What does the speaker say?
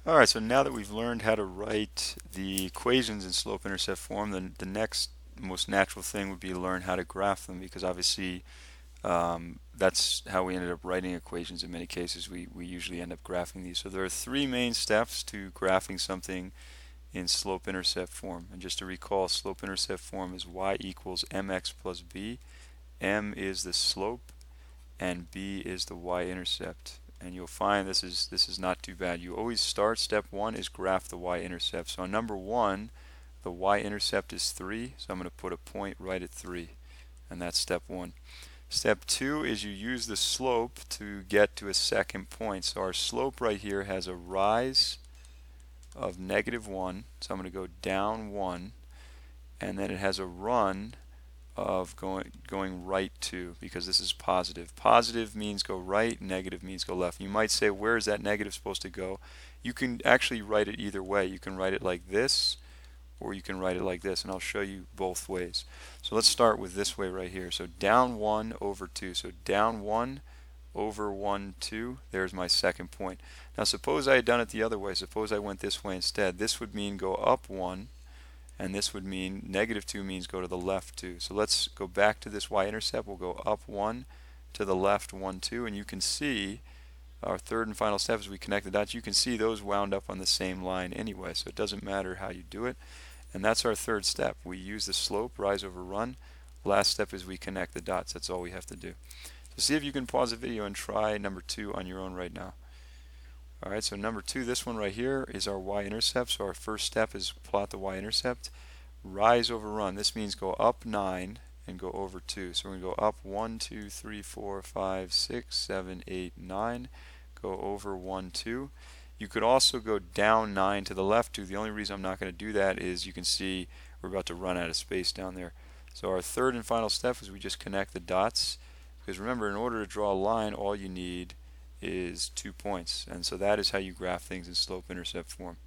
Alright, so now that we've learned how to write the equations in slope-intercept form, then the next most natural thing would be to learn how to graph them, because obviously that's how we ended up writing equations in many cases. We usually end up graphing these. So there are three main steps to graphing something in slope-intercept form. And just to recall, slope-intercept form is y equals mx plus b. M is the slope and b is the y-intercept. And you'll find this is not too bad. You always start, step one is graph the y-intercept. So on number one, the y-intercept is 3, so I'm going to put a point right at 3, and that's step one. Step two is you use the slope to get to a second point. So our slope right here has a rise of -1, so I'm going to go down 1, and then it has a run of going right 2, because this is positive. Positive means go right, negative means go left. You might say, where is that negative supposed to go? You can actually write it either way. You can write it like this, or you can write it like this, and I'll show you both ways. So let's start with this way right here. So down 1 over 2. So down 1 over 1, 2. There's my second point. Now suppose I had done it the other way. Suppose I went this way instead. This would mean go up 1, and this would mean -2 means go to the left 2. So let's go back to this y-intercept. We'll go up 1, to the left 1, 2, and you can see our third and final step is we connect the dots. You can see those wound up on the same line anyway, so it doesn't matter how you do it. And that's our third step. We use the slope, rise over run. Last step is we connect the dots. That's all we have to do. So see if you can pause the video and try number 2 on your own right now. Alright, so number 2, this one right here is our y-intercept. So our first step is plot the y-intercept. Rise over run. This means go up 9 and go over 2. So we're going to go up 1, 2, 3, 4, 5, 6, 7, 8, 9. Go over 1, 2. You could also go down 9 to the left 2. The only reason I'm not going to do that is you can see we're about to run out of space down there. So our third and final step is we just connect the dots. Because remember, in order to draw a line, all you need is 2 points. And so that is how you graph things in slope-intercept form.